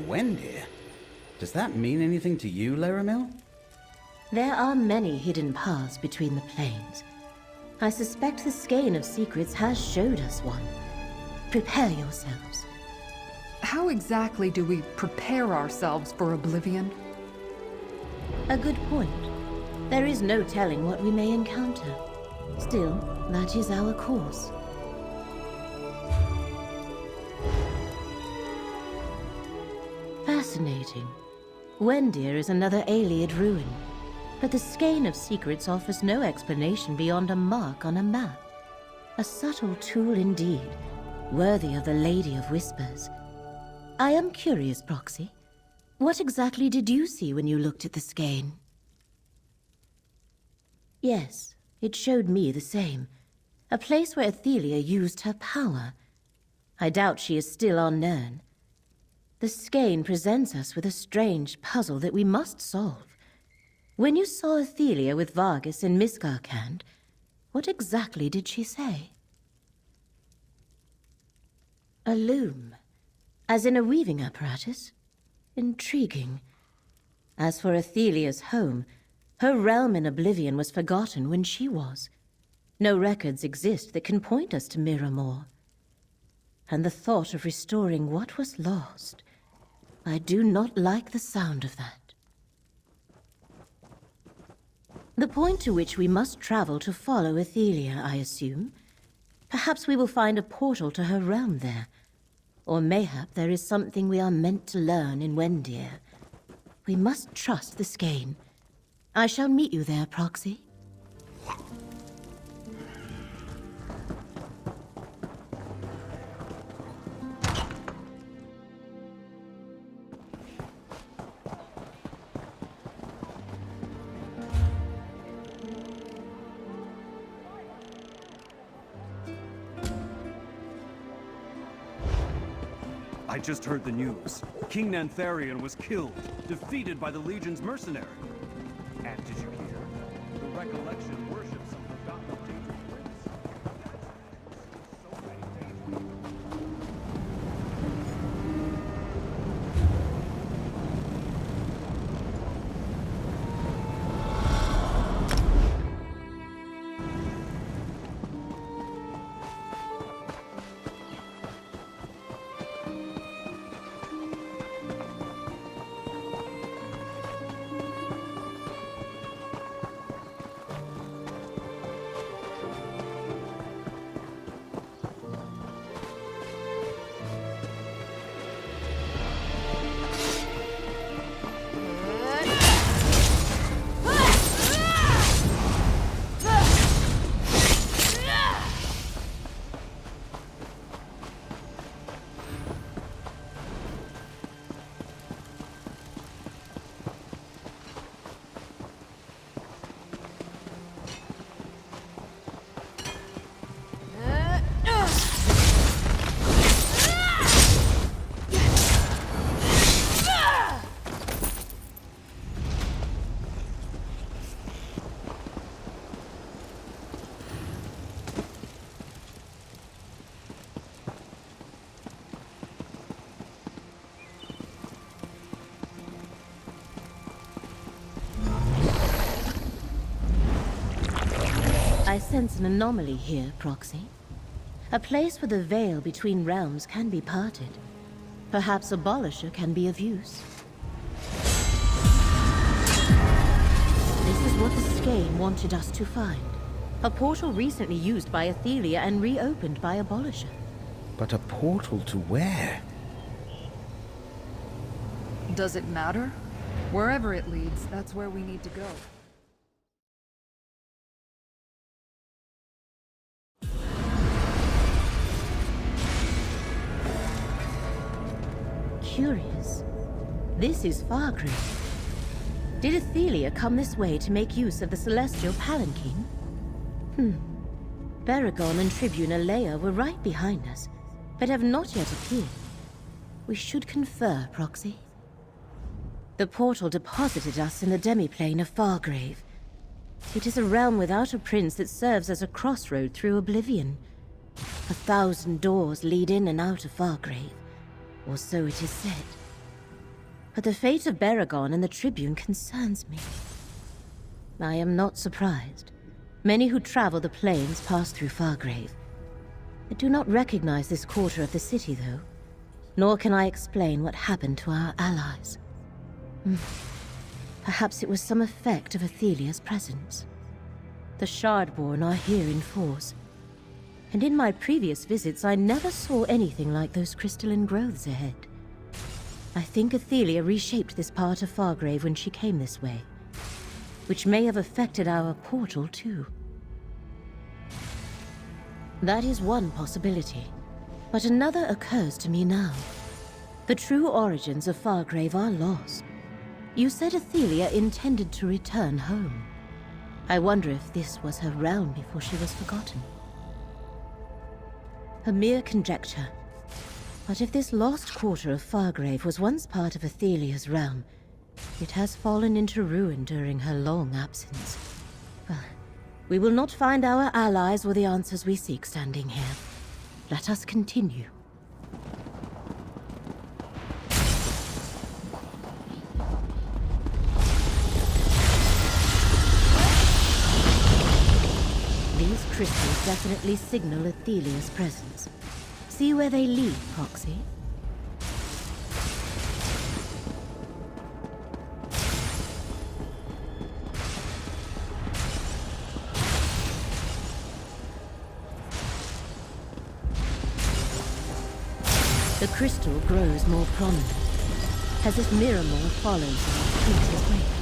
Wendir? Does that mean anything to you, Laramil? There are many hidden paths between the planes. I suspect the skein of secrets has showed us one. Prepare yourselves. How exactly do we prepare ourselves for oblivion? A good point. There is no telling what we may encounter. Still, that is our course. Fascinating. Wendir is another Ayleid ruin, but the skein of secrets offers no explanation beyond a mark on a map. A subtle tool indeed, worthy of the Lady of Whispers. I am curious, Proxy. What exactly did you see when you looked at the skein? Yes, it showed me the same. A place where Athelia used her power. I doubt she is still on Nirn. The skein presents us with a strange puzzle that we must solve. When you saw Athelia with Vargas in Miskarkand, what exactly did she say? A loom, as in a weaving apparatus? Intriguing. As for Athelia's home, her realm in Oblivion was forgotten when she was. No records exist that can point us to Miramor. And the thought of restoring what was lost, I do not like the sound of that. The point to which we must travel to follow Athelia, I assume. Perhaps we will find a portal to her realm there. Or mayhap there is something we are meant to learn in Wendir. We must trust the skein. I shall meet you there, Proxy. I just heard the news. King Nantharion was killed, defeated by the Legion's mercenary. And did you hear? The Recollection worships some forgotten dangerous prince. So many dangers. I sense an anomaly here, Proxy. A place where the veil between realms can be parted. Perhaps Abolisher can be of use. This is what the skein wanted us to find. A portal recently used by Athelia and reopened by Abolisher. But a portal to where? Does it matter? Wherever it leads, that's where we need to go. Curious. This is Fargrave. Did Athelia come this way to make use of the celestial palanquin? Baragon and Tribune Alea were right behind us, but have not yet appeared. We should confer, Proxy. The portal deposited us in the demiplane of Fargrave. It is a realm without a prince that serves as a crossroad through Oblivion. 1,000 doors lead in and out of Fargrave, or so it is said. But the fate of Baragon and the Tribune concerns me. I am not surprised. Many who travel the plains pass through Fargrave. I do not recognize this quarter of the city, though. Nor can I explain what happened to our allies. Perhaps it was some effect of Athelia's presence. The Shardborn are here in force. And in my previous visits, I never saw anything like those crystalline growths ahead. I think Athelia reshaped this part of Fargrave when she came this way, which may have affected our portal, too. That is one possibility, but another occurs to me now. The true origins of Fargrave are lost. You said Athelia intended to return home. I wonder if this was her realm before she was forgotten. A mere conjecture. But if this lost quarter of Fargrave was once part of Athelia's realm, it has fallen into ruin during her long absence. Well, we will not find our allies or the answers we seek standing here. Let us continue. These crystals definitely signal Athelia's presence. See where they lead, Proxy? The crystal grows more prominent, as if Miramore follows in Prince's wake.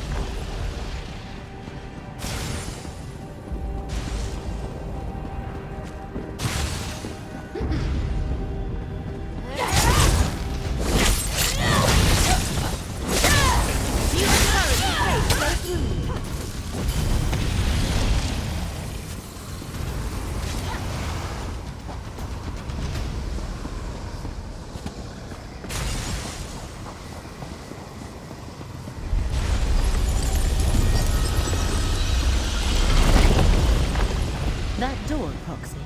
That door, Proxy.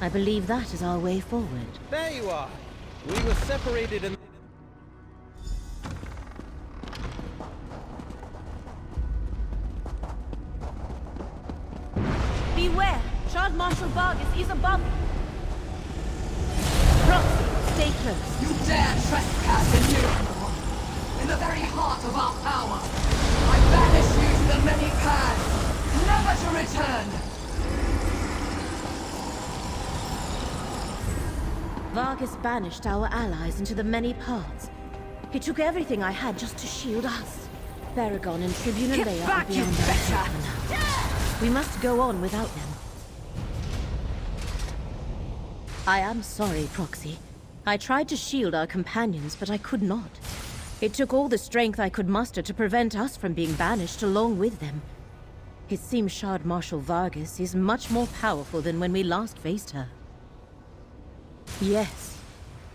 I believe that is our way forward. There you are. We were separated in... Beware! Shard Marshal Vargas is above you! Proxy, stay close. You dare trespass in Miramore, in the very heart of our power. I banish you to the many paths, never to return. Vargas banished our allies into the many paths. He took everything I had just to shield us. Baragon and Tribune and Leia are beyond our control now. We must go on without them. I am sorry, Proxy. I tried to shield our companions, but I could not. It took all the strength I could muster to prevent us from being banished along with them. It seems Shard Marshal Vargas is much more powerful than when we last faced her. Yes,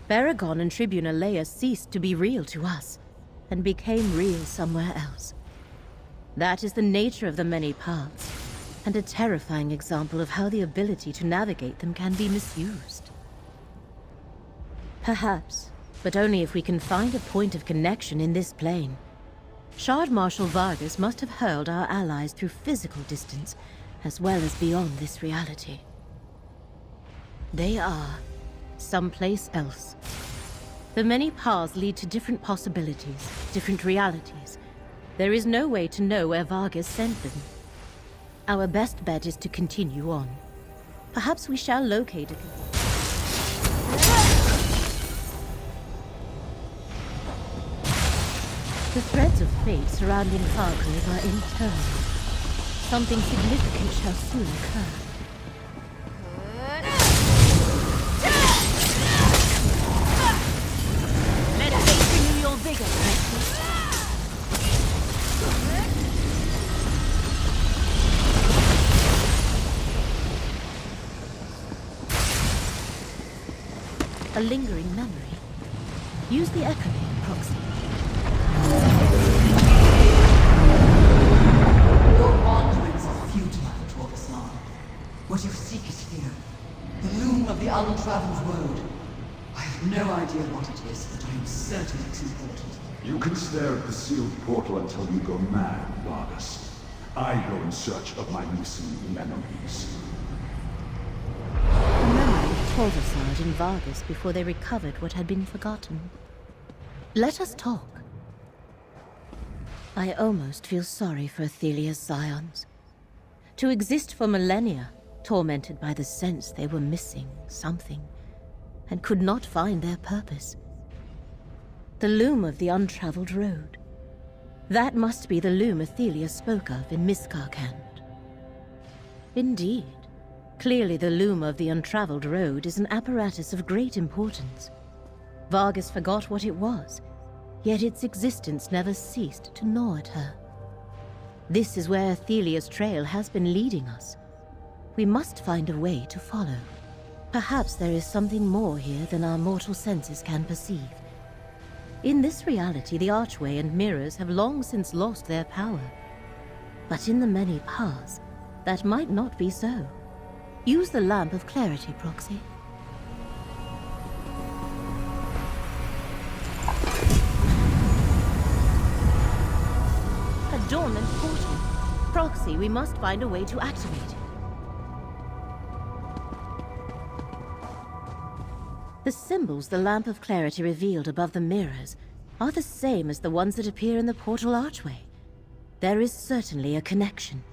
Baragon and Tribune Leia ceased to be real to us, and became real somewhere else. That is the nature of the many paths, and a terrifying example of how the ability to navigate them can be misused. Perhaps, but only if we can find a point of connection in this plane. Shard Marshal Vargas must have hurled our allies through physical distance, as well as beyond this reality. They are someplace else. The many paths lead to different possibilities, different realities. There is no way to know where Vargas sent them. Our best bet is to continue on. Perhaps we shall locate it. The threads of fate surrounding Fargrave are internal. Something significant shall soon occur. Let fate renew your vigor, Precious. A lingering memory. Use the echo proxy. Your wanderings are futile, Torbasan. What you seek is here. The loom of the untraveled road. I have no idea what it is, but I am certain it's important. You can stare at the sealed portal until you go mad, Vargas. I go in search of my missing memories. The memory told Assad and Vargas before they recovered what had been forgotten. Let us talk. I almost feel sorry for Athelia's scions. To exist for millennia, tormented by the sense they were missing something, and could not find their purpose. The loom of the untraveled road. That must be the loom Athelia spoke of in Miskarkand. Indeed. Clearly the loom of the untraveled road is an apparatus of great importance. Vargas forgot what it was, yet its existence never ceased to gnaw at her. This is where Athelia's trail has been leading us. We must find a way to follow. Perhaps there is something more here than our mortal senses can perceive. In this reality, the archway and mirrors have long since lost their power. But in the many paths, that might not be so. Use the lamp of clarity, Proxy. A dormant portal. Proxy, we must find a way to activate it. The symbols the lamp of clarity revealed above the mirrors are the same as the ones that appear in the portal archway. There is certainly a connection.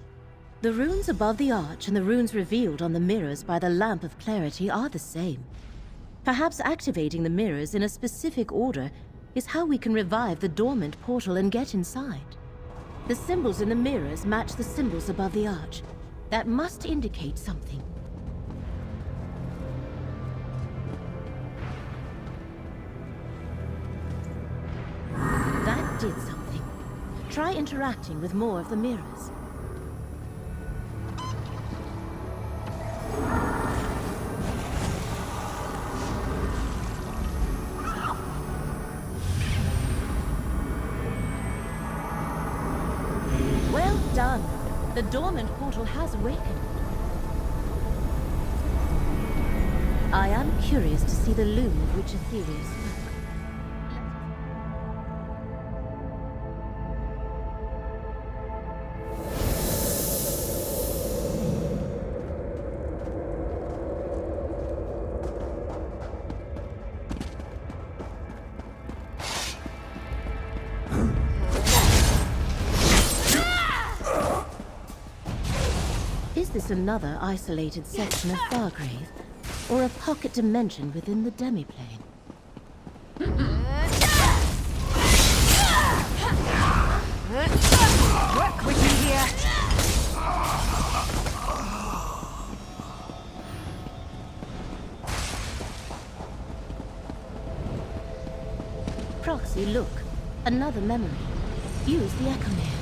The runes above the arch and the runes revealed on the mirrors by the lamp of clarity are the same. Perhaps activating the mirrors in a specific order is how we can revive the dormant portal and get inside. The symbols in the mirrors match the symbols above the arch. That must indicate something. That did something. Try interacting with more of the mirrors. Well done. The dormant portal has awakened. I am curious to see the loom of which Athelia spoke. Is this another isolated section of Fargrave, or a pocket dimension within the demiplane? Work with me here! Proxy, look. Another memory. Use the Echomere.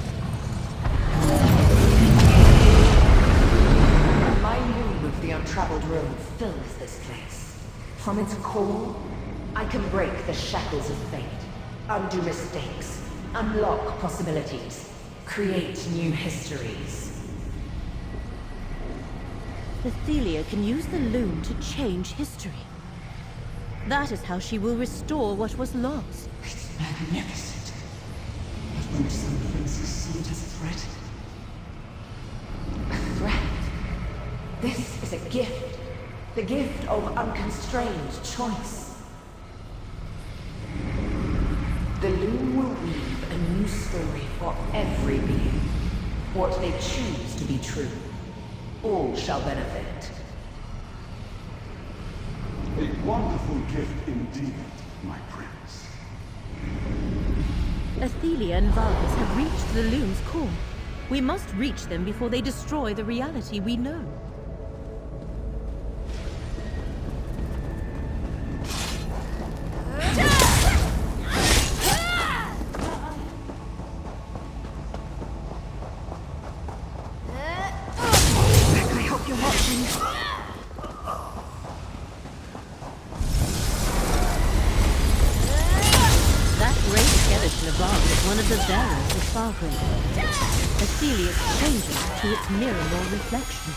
My loom of the untraveled road fills this place. From its core, I can break the shackles of fate, undo mistakes, unlock possibilities, create new histories. Athelia can use the loom to change history. That is how she will restore what was lost. It's magnificent. But when some things see it as a threat... A threat? This is a gift. The gift of unconstrained choice. The loom will weave a new story for every being. What they choose to be true. All shall benefit. A wonderful gift indeed, my prince. Athelia and Vargas have reached the loom's core. We must reach them before they destroy the reality we know. I hope you're watching. That great skeleton above is one of the bearers of Fargrave. Athelia's changes to its mirror or reflection.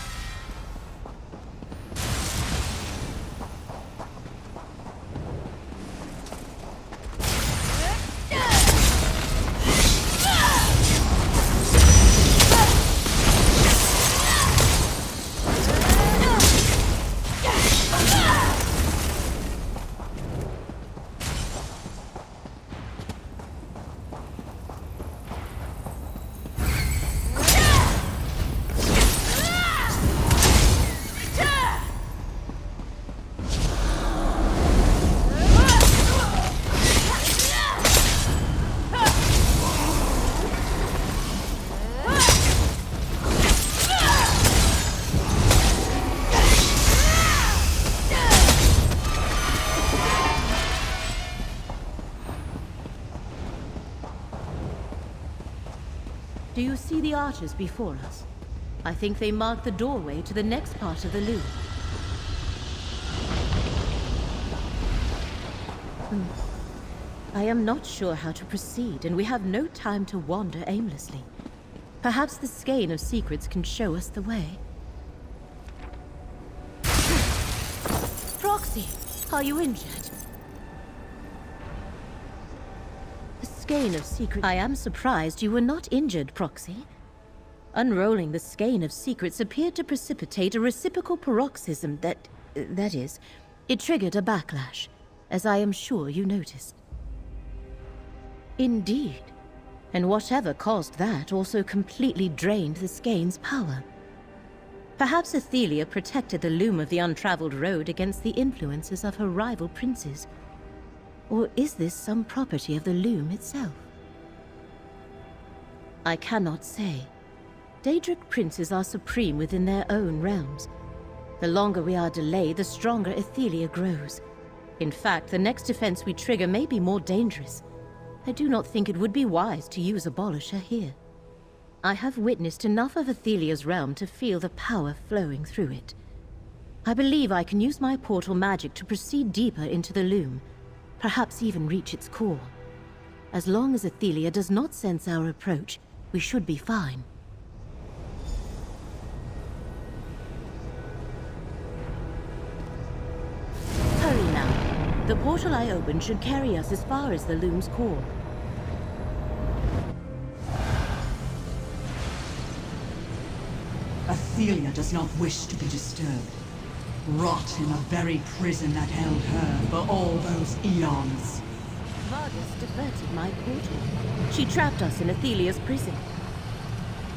Do you see the arches before us? I think they mark the doorway to the next part of the loop. I am not sure how to proceed, and we have no time to wander aimlessly. Perhaps the skein of secrets can show us the way. Proxy, are you injured? The skein of secrets. I am surprised you were not injured, Proxy. Unrolling the skein of secrets appeared to precipitate a reciprocal paroxysm that is, it triggered a backlash, as I am sure you noticed. Indeed. And whatever caused that also completely drained the skein's power. Perhaps Athelia protected the loom of the untraveled road against the influences of her rival princes. Or is this some property of the loom itself? I cannot say. Daedric princes are supreme within their own realms. The longer we are delayed, the stronger Athelia grows. In fact, the next defense we trigger may be more dangerous. I do not think it would be wise to use Abolisher here. I have witnessed enough of Athelia's realm to feel the power flowing through it. I believe I can use my portal magic to proceed deeper into the loom, perhaps even reach its core. As long as Athelia does not sense our approach, we should be fine. Hurry now. The portal I opened should carry us as far as the loom's core. Athelia does not wish to be disturbed. Rot in the very prison that held her for all those eons. Vargas diverted my portal. She trapped us in Athelia's prison.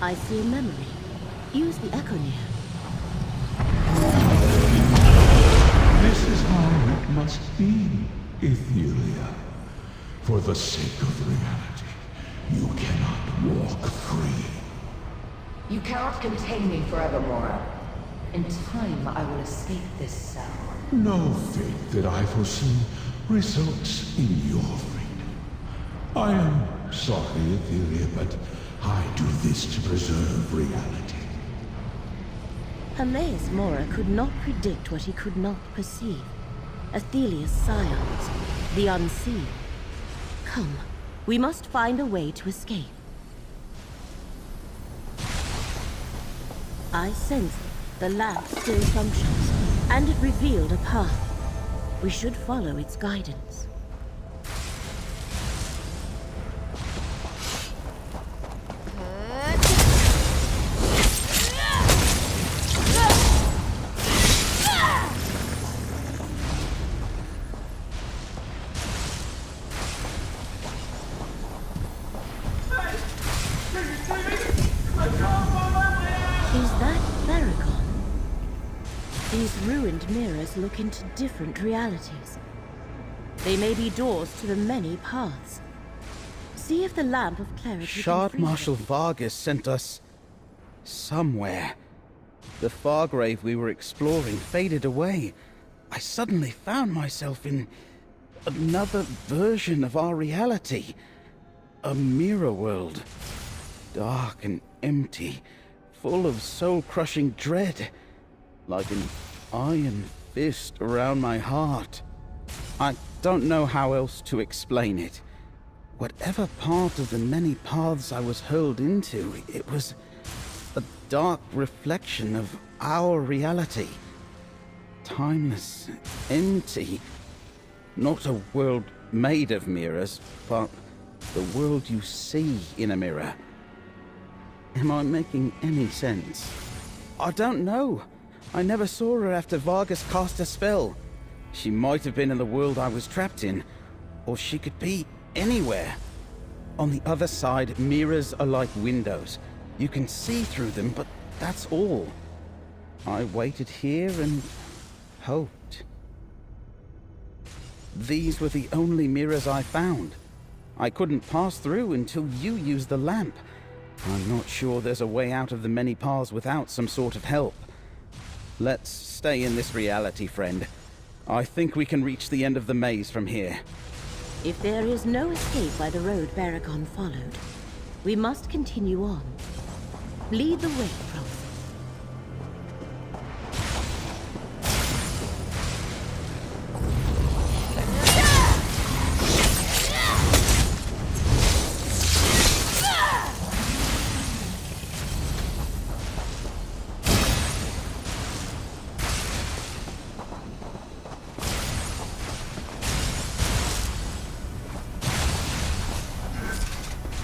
I see a memory. Use the Echoneer. This is how it must be, Athelia. For the sake of reality, you cannot walk free. You cannot contain me forevermore. In time, I will escape this cell. No fate that I foresee results in your freedom. I am sorry, Athelia, but I do this to preserve reality. Hermaeus Mora could not predict what he could not perceive. Athelia's scions, the unseen. Come, we must find a way to escape. I sense the lamp still functions, and it revealed a path. We should follow its guidance. Is that Theragon? These ruined mirrors look into different realities. They may be doors to the many paths. See if the lamp of clarity Shard can free Marshal them. Vargas sent us somewhere. The Fargrave we were exploring faded away. I suddenly found myself in another version of our reality. A mirror world. Dark and empty, full of soul-crushing dread. Like an iron fist around my heart. I don't know how else to explain it. Whatever part of the many paths I was hurled into, it was a dark reflection of our reality. Timeless, empty. Not a world made of mirrors, but the world you see in a mirror. Am I making any sense? I don't know. I never saw her after Vargas cast a spell. She might have been in the world I was trapped in, or she could be anywhere. On the other side, mirrors are like windows. You can see through them, but that's all. I waited here and hoped. These were the only mirrors I found. I couldn't pass through until you used the lamp. I'm not sure there's a way out of the many paths without some sort of help. Let's stay in this reality, friend. I think we can reach the end of the maze from here. If there is no escape by the road Baragon followed, We must continue on. Lead the way, Prophet.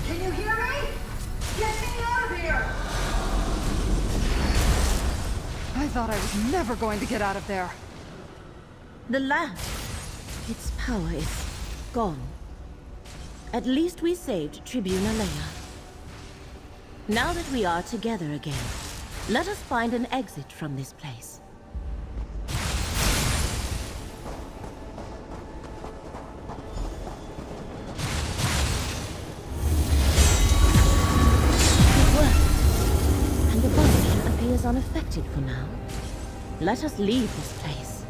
Can you hear me? Get me out of here! I thought I was never going to get out of there. The lamp. Its power is gone. At least we saved Tribuna Leia. Now that we are together again, let us find an exit from this place. It worked, and the body appears unaffected for now. Let us leave this place.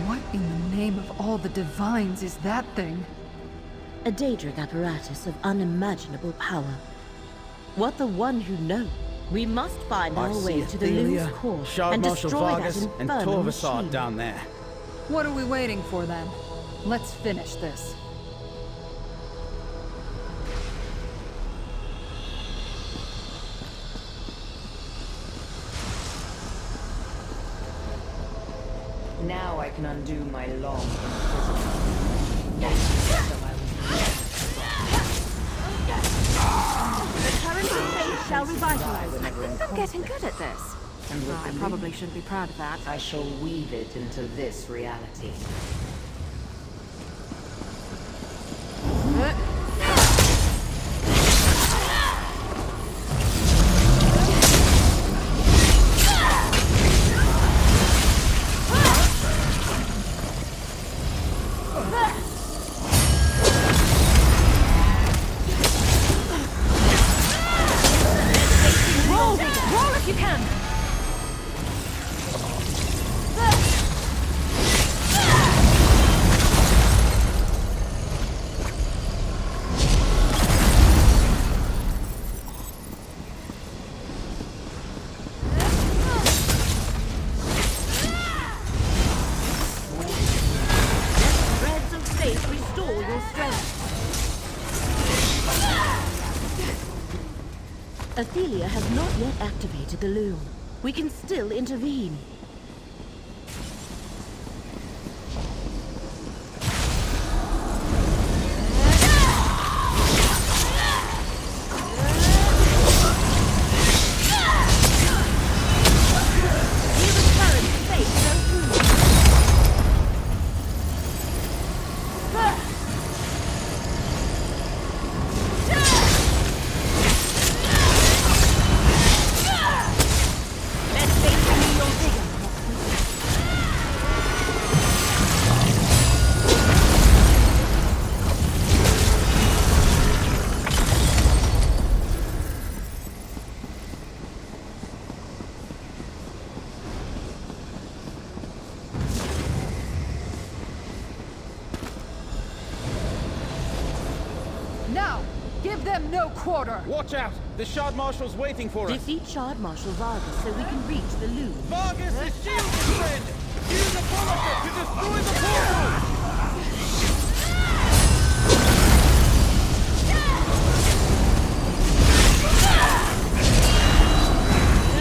What in the name of all the divines is that thing? A Daedric apparatus of unimaginable power. What the One who knows? We must find I our see way to the Athelia, Loon's core Shard and Marshal destroy Vargas, that and infernal Torvassar machine. down there. What are we waiting for then? Let's finish this. Now I can undo my long imprisonment. So I The current of fate shall will revitalize. whenever I'm getting good at this. And with I the probably shouldn't be proud of that. I shall weave it into this reality. Roll! Roll if you can! Threads of fate restore your strength. Athelia has not yet activated the loom. We can still intervene. Hear the current of fate go through. Let fate renew your vigor. Now! Give them no quarter! Watch out! The Shard Marshal's waiting for us. Defeat Shard Marshal Vargas so we can reach the loom. Vargas is shielded, friend! Use a bullet to destroy the portal!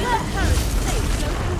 Let current fate go through.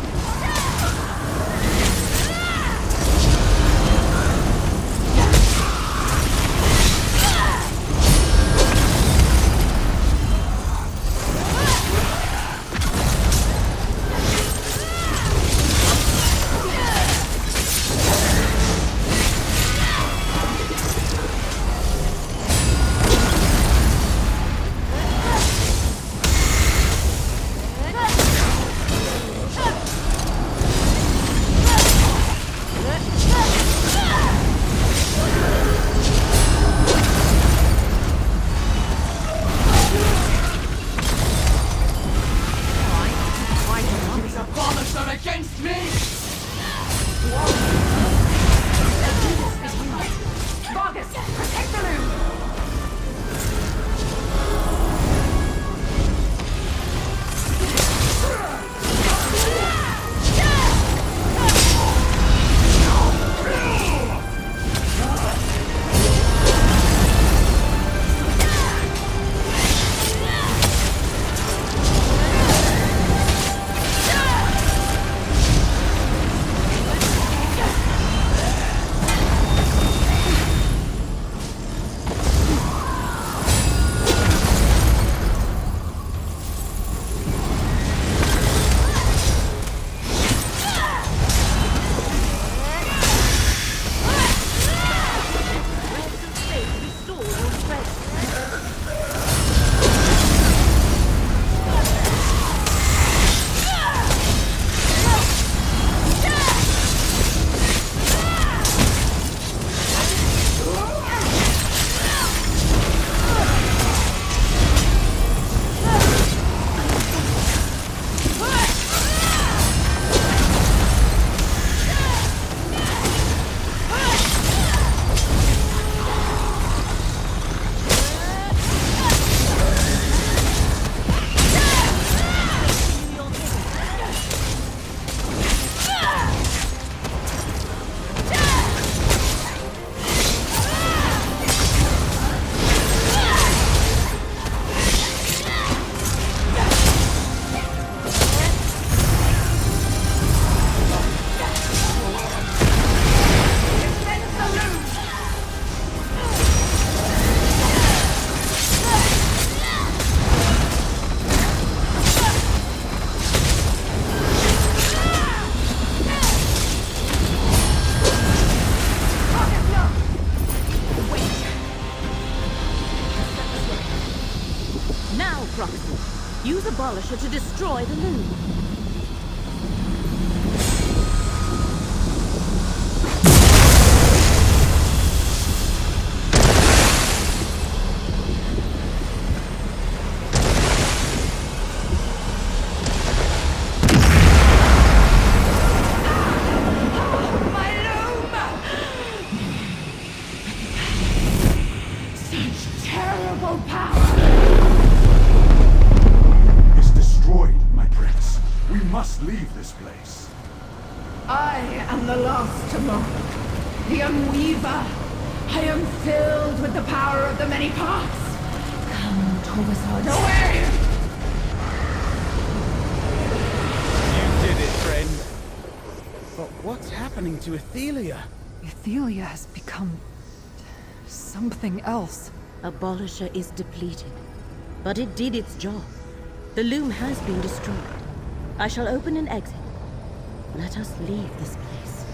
Now, Proxy, use Abolisher to destroy the loom. Leave this place. I am the last to mock, the Unweaver. I am filled with the power of the many parts. Come, Torbasard, away! You did it, friend. But what's happening to Athelia? Athelia has become something else. Abolisher is depleted, but it did its job. The loom has been destroyed. I shall open an exit. Let us leave this place.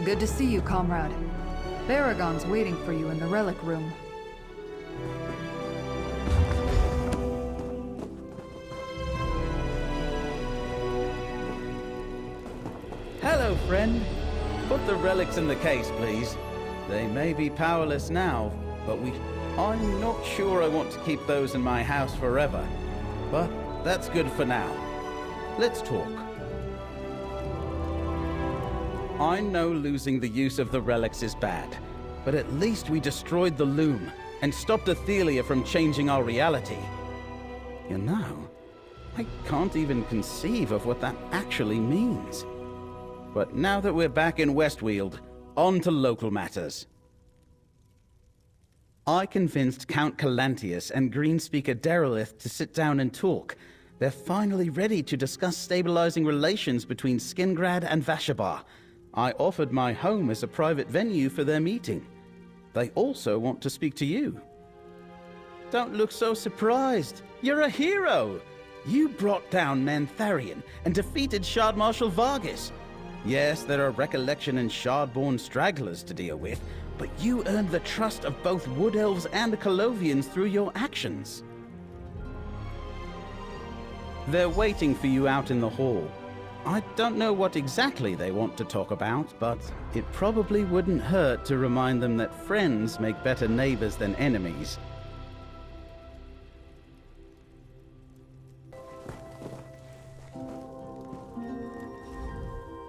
Good to see you, comrade. Baragon's waiting for you in the relic room. Hello, friend. Put the relics in the case, please. They may be powerless now, but I'm not sure I want to keep those in my house forever. But that's good for now. Let's talk. I know losing the use of the relics is bad, but at least we destroyed the loom and stopped Athelia from changing our reality. You know, I can't even conceive of what that actually means. But now that we're back in Westweald, on to local matters. I convinced Count Calantius and Greenspeaker Derelith to sit down and talk. They're finally ready to discuss stabilizing relations between Skingrad and Vashabar. I offered my home as a private venue for their meeting. They also want to speak to you. Don't look so surprised. You're a hero! You brought down Nantharion and defeated Shard Marshal Vargas. Yes, there are Recollection and Shard-born stragglers to deal with, but you earned the trust of both Wood Elves and the Colovians through your actions. They're waiting for you out in the hall. I don't know what exactly they want to talk about, but it probably wouldn't hurt to remind them that friends make better neighbors than enemies.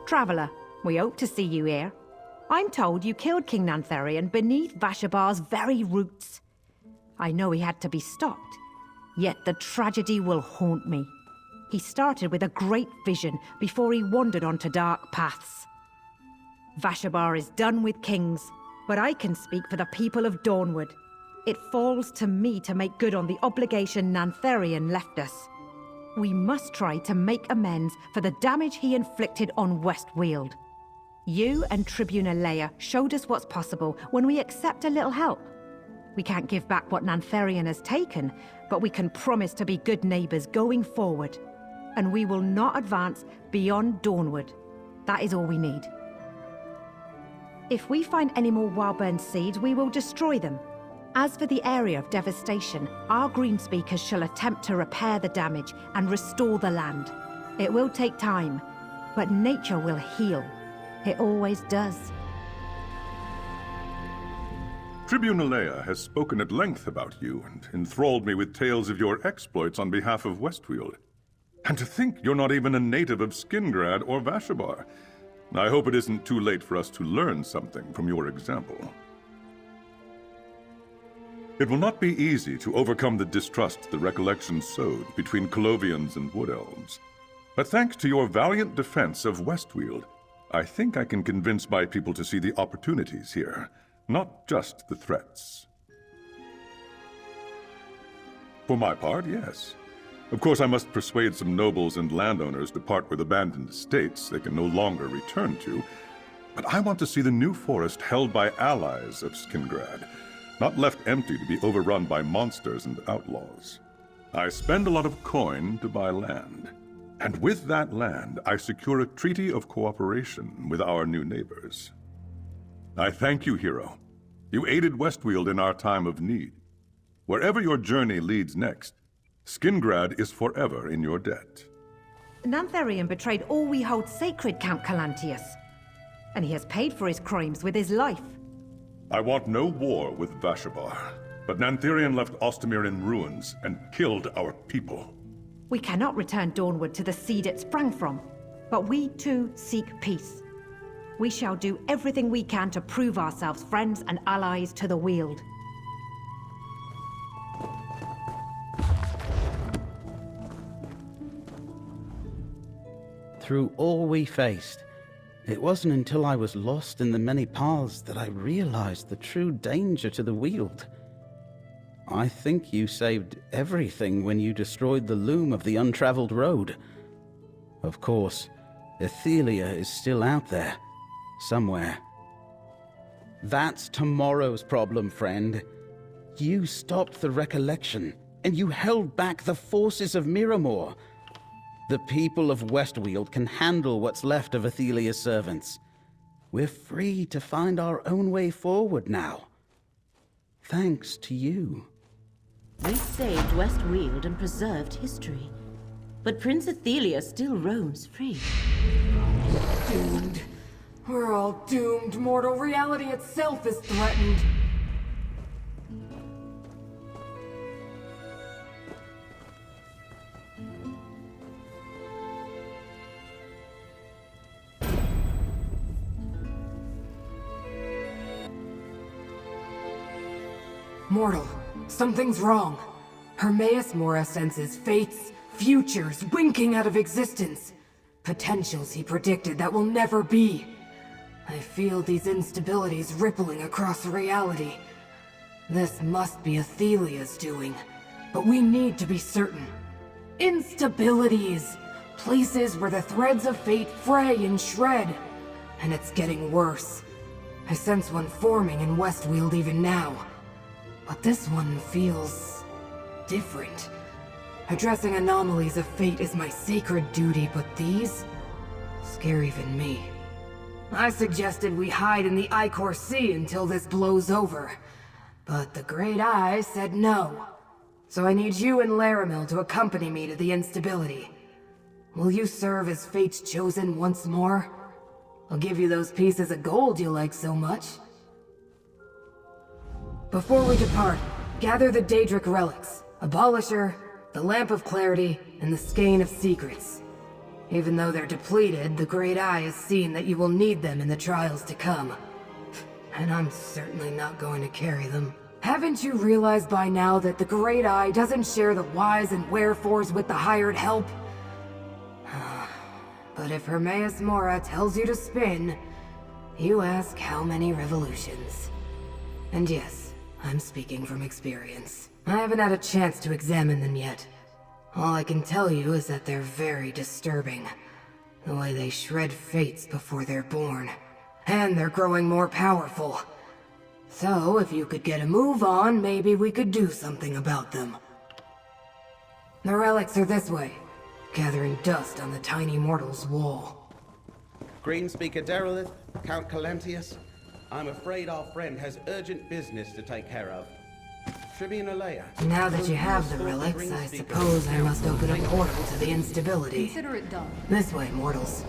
Traveller, we hope to see you here. I'm told you killed King Nantharion beneath Vashabar's very roots. I know he had to be stopped, yet the tragedy will haunt me. He started with a great vision before he wandered onto dark paths. Vashabar is done with kings, but I can speak for the people of Dawnwood. It falls to me to make good on the obligation Nantharion left us. We must try to make amends for the damage he inflicted on Westweald. You and Tribune Leia showed us what's possible when we accept a little help. We can't give back what Nantharion has taken, but we can promise to be good neighbors going forward. And we will not advance beyond Dawnwood. That is all we need. If we find any more Wildburn seeds, we will destroy them. As for the area of devastation, our Greenspeakers shall attempt to repair the damage and restore the land. It will take time, but nature will heal. It always does. Tribune Leia has spoken at length about you and enthralled me with tales of your exploits on behalf of Westweald. And to think you're not even a native of Skingrad or Vashabar. I hope it isn't too late for us to learn something from your example. It will not be easy to overcome the distrust the Recollection sowed between Colovians and Wood Elves. But thanks to your valiant defense of Westweald, I think I can convince my people to see the opportunities here, not just the threats. For my part, yes. Of course, I must persuade some nobles and landowners to part with abandoned estates they can no longer return to, but I want to see the new forest held by allies of Skingrad, not left empty to be overrun by monsters and outlaws. I spend a lot of coin to buy land. And with that land, I secure a treaty of cooperation with our new neighbors. I thank you, hero. You aided Westweald in our time of need. Wherever your journey leads next, Skingrad is forever in your debt. Nantharian betrayed all we hold sacred, Count Calantius. And he has paid for his crimes with his life. I want no war with Vashabar, but Nantharian left Ostermere in ruins and killed our people. We cannot return Dawnwood to the seed it sprang from, but we too seek peace. We shall do everything we can to prove ourselves friends and allies to the Weald. Through all we faced, it wasn't until I was lost in the many paths that I realized the true danger to the Weald. I think you saved everything when you destroyed the loom of the untraveled road. Of course, Ethelia is still out there, somewhere. That's tomorrow's problem, friend. You stopped the recollection, and you held back the forces of Miramor. The people of Westweald can handle what's left of Ethelia's servants. We're free to find our own way forward now. Thanks to you. We saved Westweald and preserved history. But Prince Ethelia still roams free. Doomed. We're all doomed. Mortal reality itself is threatened. Mortal, something's wrong. Hermaeus Mora senses fates, futures winking out of existence. Potentials he predicted that will never be. I feel these instabilities rippling across reality. This must be Ethelia's doing, but we need to be certain. Instabilities! Places where the threads of fate fray and shred. And it's getting worse. I sense one forming in Westweald even now. But this one feels different. Addressing anomalies of fate is my sacred duty, but these scare even me. I suggested we hide in the Icor Sea until this blows over, but the Great Eye said no. So I need you and Laramil to accompany me to the instability. Will you serve as fate's chosen once more? I'll give you those pieces of gold you like so much. Before we depart, gather the Daedric relics, Abolisher, the Lamp of Clarity, and the Skein of Secrets. Even though they're depleted, the Great Eye has seen that you will need them in the trials to come. And I'm certainly not going to carry them. Haven't you realized by now that the Great Eye doesn't share the whys and wherefores with the hired help? But if Hermaeus Mora tells you to spin, you ask how many revolutions. And yes, I'm speaking from experience. I haven't had a chance to examine them yet. All I can tell you is that they're very disturbing. The way they shred fates before they're born. And they're growing more powerful. So, if you could get a move on, maybe we could do something about them. The relics are this way, gathering dust on the tiny mortal's wall. Greenspeaker Derelith, Count Calantius, I'm afraid our friend has urgent business to take care of. Tribune Alea. Now that you have the relics, I suppose I must open a portal to the instability. Consider it done. This way, mortals.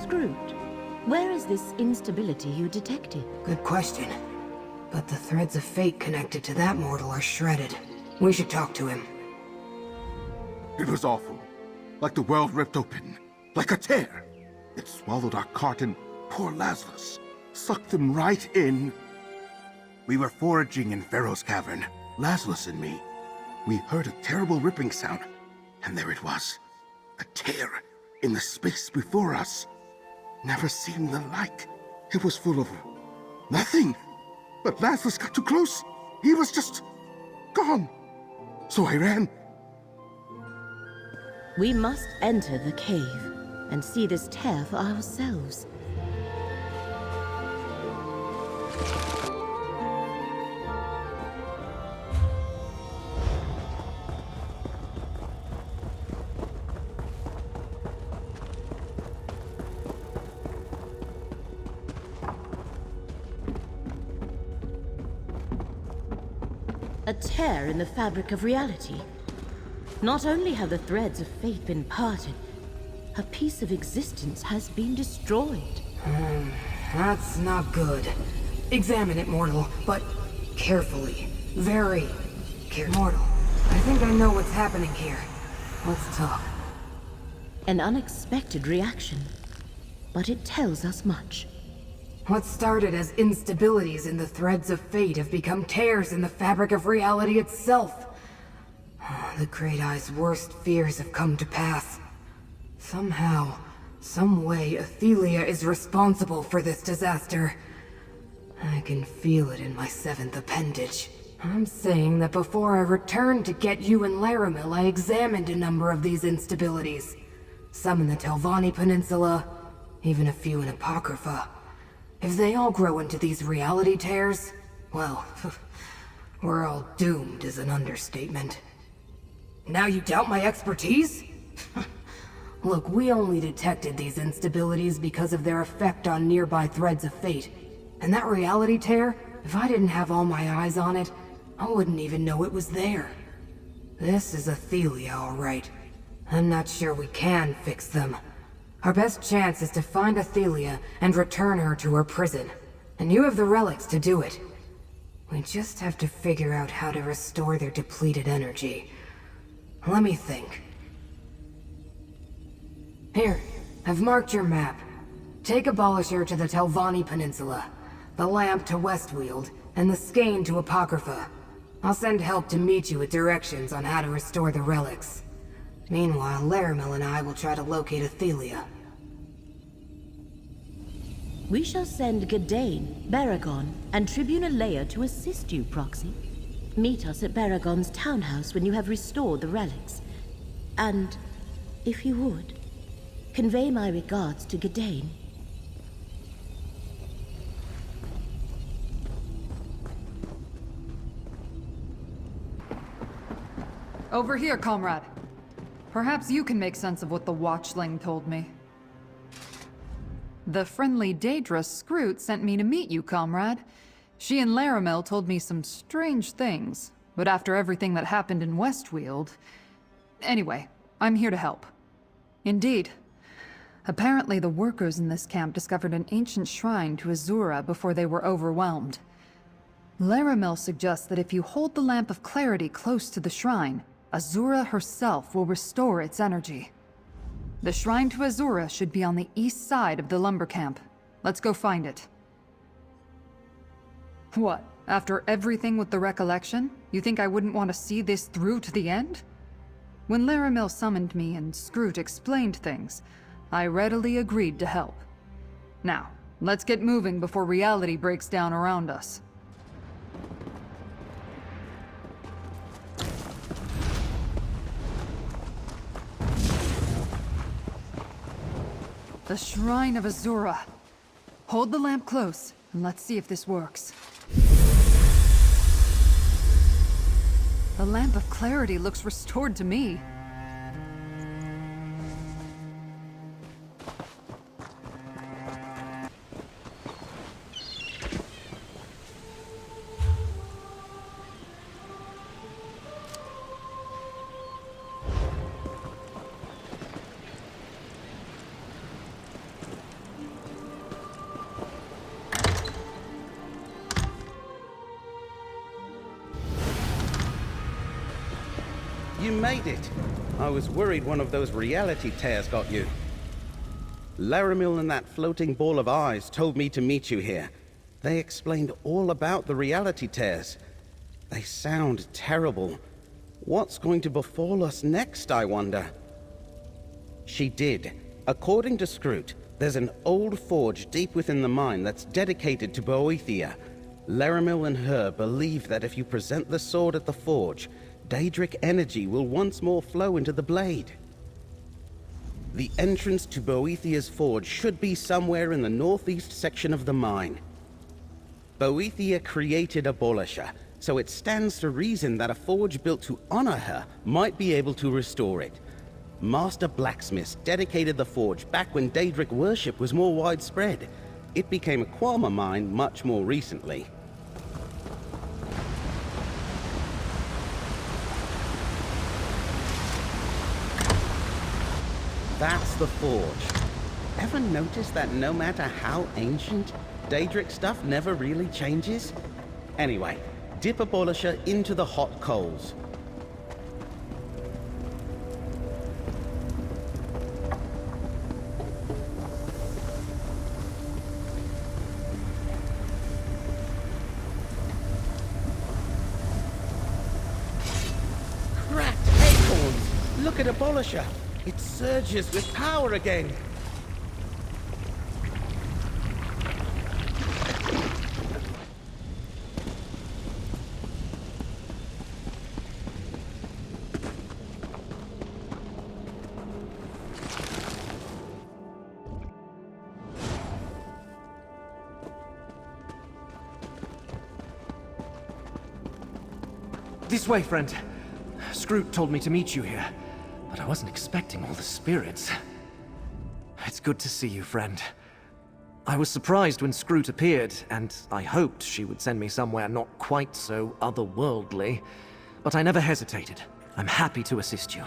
Scrooge, where is this instability you detected? Good question. But the threads of fate connected to that mortal are shredded. We should talk to him. It was awful. Like the world ripped open. Like a tear. It swallowed our cart and poor Lazarus. Sucked them right in. We were foraging in Pharaoh's cavern, Lazarus and me. We heard a terrible ripping sound, and there it was. A tear in the space before us. Never seen the like. It was full of nothing. But Lazarus got too close. He was just gone. So I ran. We must enter the cave and see this tear for ourselves. A tear in the fabric of reality. Not only have the threads of fate been parted, a piece of existence has been destroyed. That's not good. Examine it, mortal, but carefully. Very carefully. Mortal, I think I know what's happening here. Let's talk. An unexpected reaction, but it tells us much. What started as instabilities in the threads of fate have become tears in the fabric of reality itself. The Great Eye's worst fears have come to pass. Somehow, some way, Athelia is responsible for this disaster. I can feel it in my seventh appendage. I'm saying that before I returned to get you and Laramil, I examined a number of these instabilities. Some in the Telvanni Peninsula, even a few in Apocrypha. If they all grow into these reality tears, well, we're all doomed is an understatement. Now you doubt my expertise? Look, we only detected these instabilities because of their effect on nearby threads of fate. And that reality tear, if I didn't have all my eyes on it, I wouldn't even know it was there. This is Athelia, all right. I'm not sure we can fix them. Our best chance is to find Athelia and return her to her prison. And you have the relics to do it. We just have to figure out how to restore their depleted energy. Let me think. Here, I've marked your map. Take Abolisher to the Telvanni Peninsula, the Lamp to Westweald, and the Skein to Apocrypha. I'll send help to meet you with directions on how to restore the relics. Meanwhile, Laramil and I will try to locate Athelia. We shall send Gadain, Baragon, and Tribune Leia to assist you, Proxy. Meet us at Baragon's townhouse when you have restored the relics. And, if you would, convey my regards to Gadain. Over here, comrade. Perhaps you can make sense of what the Watchling told me. The friendly Daedra Scroot sent me to meet you, comrade. She and Laramil told me some strange things, but after everything that happened in Westweald... Anyway, I'm here to help. Indeed. Apparently the workers in this camp discovered an ancient shrine to Azura before they were overwhelmed. Laramil suggests that if you hold the Lamp of Clarity close to the shrine, Azura herself will restore its energy. The shrine to Azura should be on the east side of the lumber camp. Let's go find it. What? After everything with the recollection, you think I wouldn't want to see this through to the end? When Laramil summoned me and Scroot explained things, I readily agreed to help. Now, let's get moving before reality breaks down around us. The Shrine of Azura. Hold the lamp close, and let's see if this works. The Lamp of Clarity looks restored to me. You made it. I was worried one of those reality tears got you. Laramil and that floating ball of eyes told me to meet you here. They explained all about the reality tears. They sound terrible. What's going to befall us next, I wonder? She did. According to Scroot, there's an old forge deep within the mine that's dedicated to Boethia. Laramil and her believe that if you present the sword at the forge, Daedric energy will once more flow into the blade. The entrance to Boethia's forge should be somewhere in the northeast section of the mine. Boethia created Abolisher, so it stands to reason that a forge built to honor her might be able to restore it. Master blacksmiths dedicated the forge back when Daedric worship was more widespread. It became a Qualma mine much more recently. That's the forge. Ever notice that no matter how ancient, Daedric stuff never really changes? Anyway, dip Abolisher into the hot coals. Cracked acorns! Look at Abolisher! It surges with power again! This way, friend. Scroot told me to meet you here, but I wasn't expecting all the spirits. It's good to see you, friend. I was surprised when Scroot appeared, and I hoped she would send me somewhere not quite so otherworldly, but I never hesitated. I'm happy to assist you.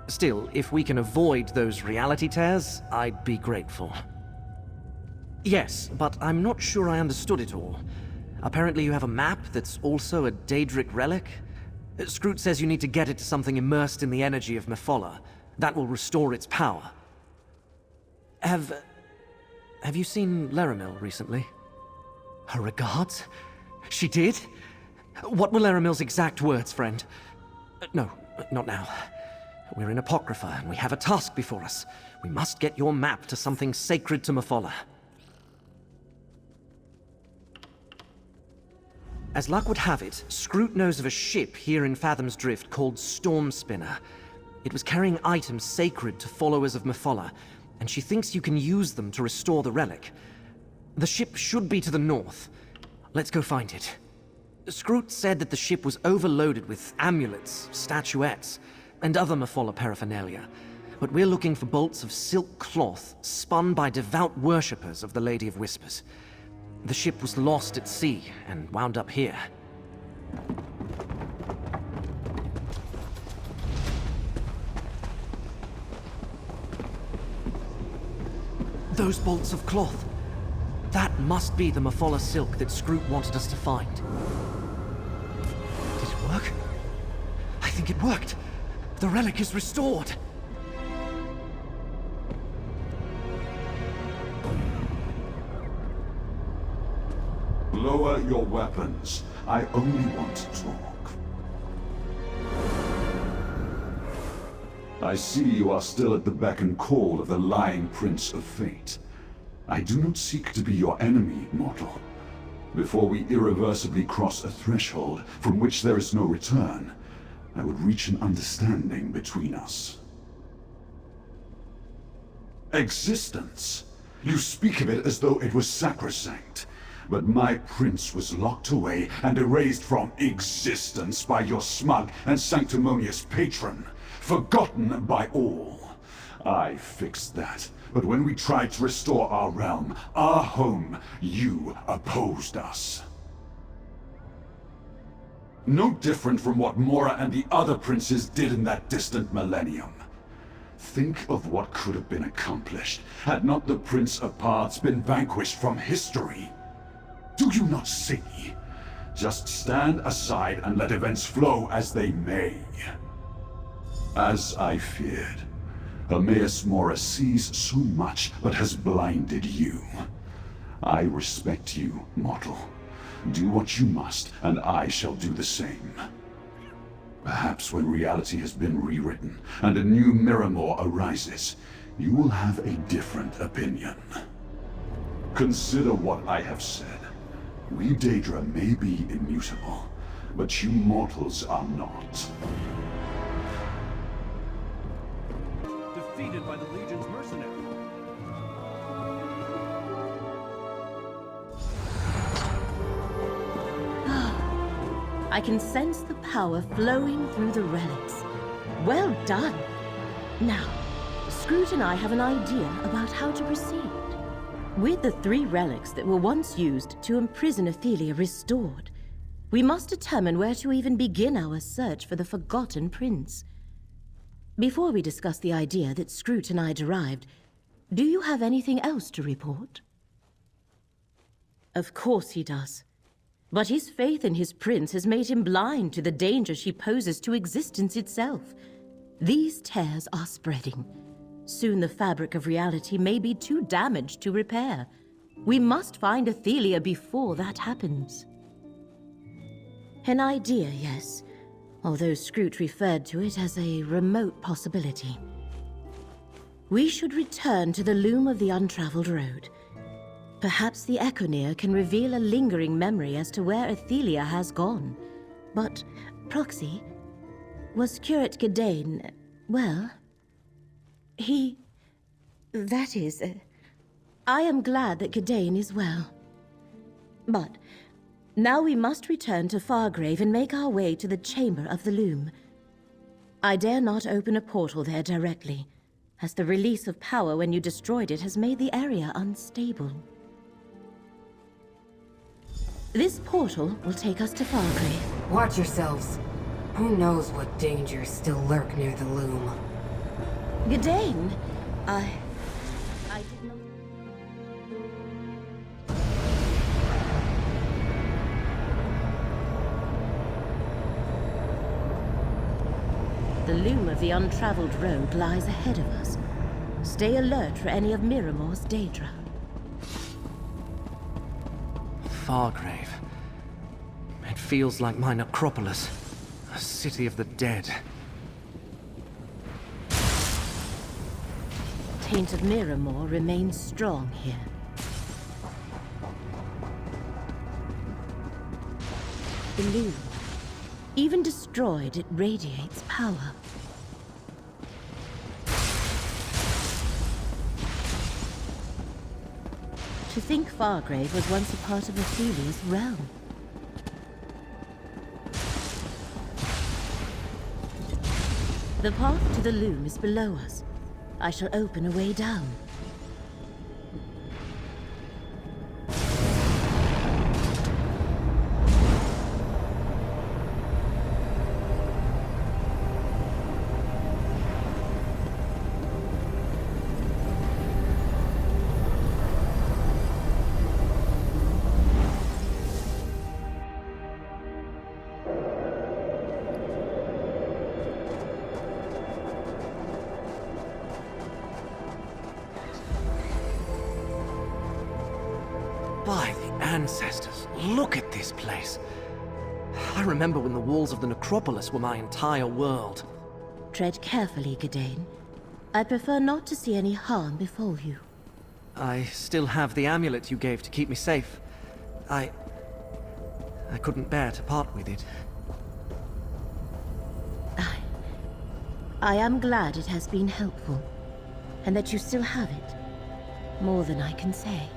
Still, if we can avoid those reality tears, I'd be grateful. Yes, but I'm not sure I understood it all. Apparently you have a map that's also a Daedric relic? Scroot says you need to get it to something immersed in the energy of Mephola. That will restore its power. Have you seen Laramil recently? Her regards? She did? What were Laramil's exact words, friend? No, not now. We're in Apocrypha, and we have a task before us. We must get your map to something sacred to Mephola. As luck would have it, Scroot knows of a ship here in Fathom's Drift called Storm Spinner. It was carrying items sacred to followers of Mephola, and she thinks you can use them to restore the relic. The ship should be to the north. Let's go find it. Scroot said that the ship was overloaded with amulets, statuettes, and other Mephola paraphernalia, but we're looking for bolts of silk cloth spun by devout worshippers of the Lady of Whispers. The ship was lost at sea and wound up here. Those bolts of cloth. That must be the Mephola silk that Scroot wanted us to find. Did it work? I think it worked. The relic is restored. Lower your weapons. I only want to talk. I see you are still at the beck and call of the lying Prince of Fate. I do not seek to be your enemy, mortal. Before we irreversibly cross a threshold from which there is no return, I would reach an understanding between us. Existence. You speak of it as though it was sacrosanct. But my prince was locked away and erased from existence by your smug and sanctimonious patron, forgotten by all. I fixed that, but when we tried to restore our realm, our home, you opposed us. No different from what Mora and the other princes did in that distant millennium. Think of what could have been accomplished had not the Prince of Paths been vanquished from history. Do you not see? Just stand aside and let events flow as they may. As I feared, Hermaeus Mora sees so much but has blinded you. I respect you, mortal. Do what you must, and I shall do the same. Perhaps when reality has been rewritten and a new Miramor arises, you will have a different opinion. Consider what I have said. We Daedra may be immutable, but you mortals are not. Defeated by the Legion's mercenary. I can sense the power flowing through the relics. Well done! Now, Scroot and I have an idea about how to proceed. With the 3 relics that were once used to imprison Ophelia restored, we must determine where to even begin our search for the Forgotten Prince. Before we discuss the idea that Scroot and I derived, do you have anything else to report? Of course he does. But his faith in his prince has made him blind to the danger she poses to existence itself. These tears are spreading. Soon the fabric of reality may be too damaged to repair. We must find Ophelia before that happens. An idea, yes, although Scroot referred to it as a remote possibility. We should return to the loom of the untraveled road. Perhaps the Echoneer can reveal a lingering memory as to where Ophelia has gone. But, Proxy, was Curate Gadain, well, that is, I am glad that Gadain is well. But, now we must return to Fargrave and make our way to the Chamber of the Loom. I dare not open a portal there directly, as the release of power when you destroyed it has made the area unstable. This portal will take us to Fargrave. Watch yourselves. Who knows what dangers still lurk near the loom? Gadain, I did not... The loom of the untraveled road lies ahead of us. Stay alert for any of Miramore's Daedra. Fargrave. It feels like my necropolis. A city of the dead. Taint of Miramore remains strong here. The loom. Even destroyed, it radiates power. To think Fargrave was once a part of Ophelia's realm. The path to the loom is below us. I shall open a way down. By the ancestors, look at this place. I remember when the walls of the necropolis were my entire world. Tread carefully, Gadain. I prefer not to see any harm befall you. I still have the amulet you gave to keep me safe. I couldn't bear to part with it. I am glad it has been helpful, and that you still have it. More than I can say.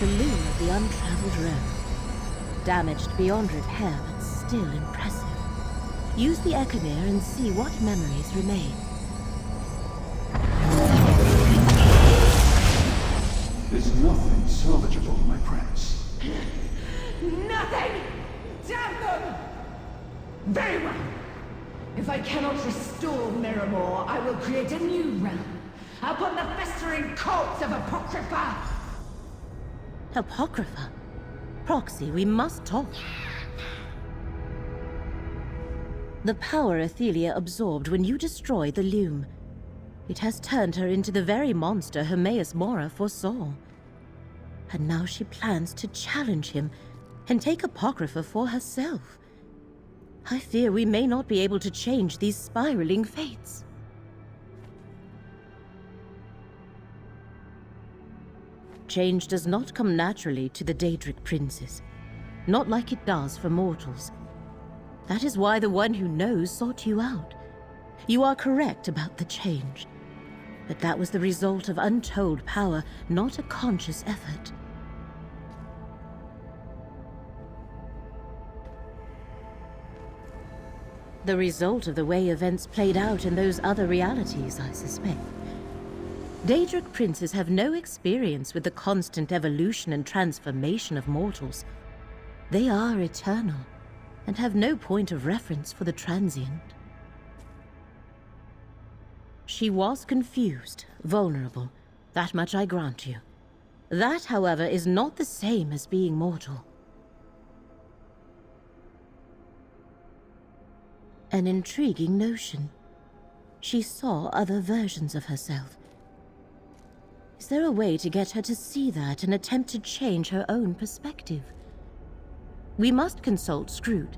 The loom of the untraveled road. Damaged beyond repair, but still impressive. Use the Echoneer and see what memories remain. There's nothing salvageable, my prince. Nothing! Damn them! Very well. If I cannot restore Miramore, I will create a new realm upon the festering corpse of Apocrypha! Apocrypha? Proxy, we must talk. The power Athelia absorbed when you destroyed the Lume. It has turned her into the very monster Hermaeus Mora foresaw. And now she plans to challenge him and take Apocrypha for herself. I fear we may not be able to change these spiraling fates. Change does not come naturally to the Daedric princes, not like it does for mortals. That is why the one who knows sought you out. You are correct about the change, but that was the result of untold power, not a conscious effort. The result of the way events played out in those other realities, I suspect. Daedric princes have no experience with the constant evolution and transformation of mortals. They are eternal, and have no point of reference for the transient. She was confused, vulnerable. That much I grant you. That, however, is not the same as being mortal. An intriguing notion. She saw other versions of herself. Is there a way to get her to see that and attempt to change her own perspective? We must consult Scrute.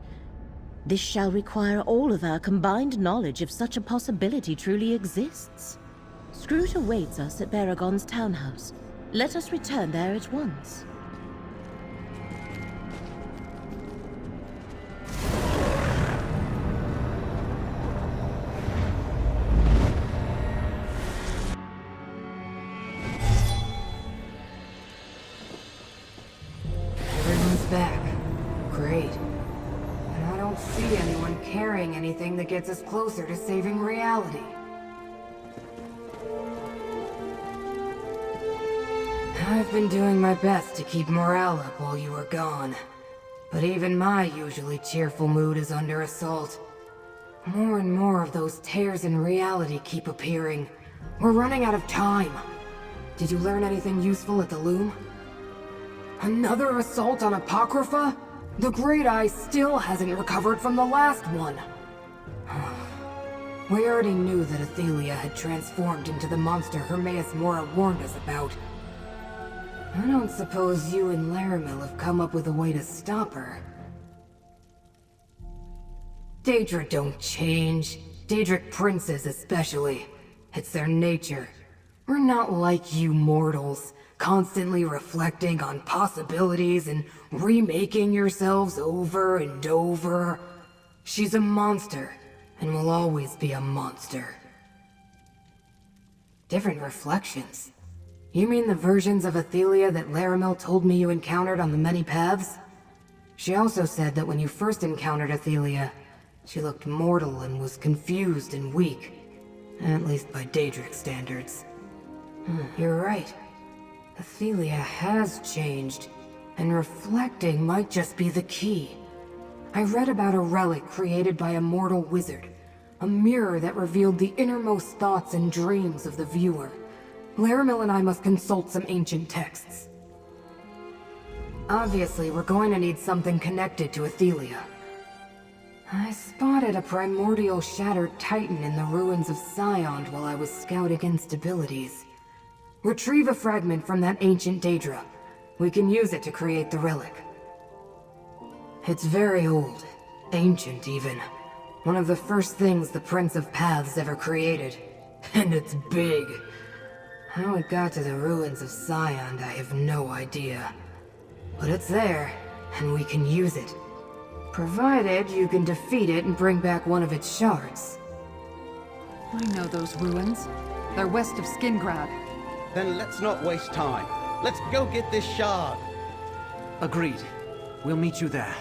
This shall require all of our combined knowledge if such a possibility truly exists. Scrute awaits us at Baragon's townhouse. Let us return there at once. Everyone's back. Great. And I don't see anyone carrying anything that gets us closer to saving reality. I've been doing my best to keep morale up while you were gone. But even my usually cheerful mood is under assault. More and more of those tears in reality keep appearing. We're running out of time. Did you learn anything useful at the Lume? Another assault on Apocrypha? The Great Eye still hasn't recovered from the last one. We already knew that Athelia had transformed into the monster Hermaeus Mora warned us about. I don't suppose you and Laramil have come up with a way to stop her. Daedra don't change. Daedric princes especially. It's their nature. We're not like you mortals, constantly reflecting on possibilities and remaking yourselves over and over. She's a monster, and will always be a monster. Different reflections? You mean the versions of Athelia that Laramil told me you encountered on the many paths? She also said that when you first encountered Athelia, she looked mortal and was confused and weak. At least by Daedric standards. You're right. Athelia has changed, and reflecting might just be the key. I read about a relic created by a mortal wizard. A mirror that revealed the innermost thoughts and dreams of the viewer. Laramil and I must consult some ancient texts. Obviously, we're going to need something connected to Athelia. I spotted a primordial shattered titan in the ruins of Scion while I was scouting instabilities. Retrieve a fragment from that ancient Daedra. We can use it to create the relic. It's very old. Ancient, even. One of the first things the Prince of Paths ever created. And it's big. How it got to the ruins of Scion, I have no idea. But it's there, and we can use it. Provided you can defeat it and bring back one of its shards. I know those ruins. They're west of Skingrad. Then let's not waste time. Let's go get this shard. Agreed. We'll meet you there.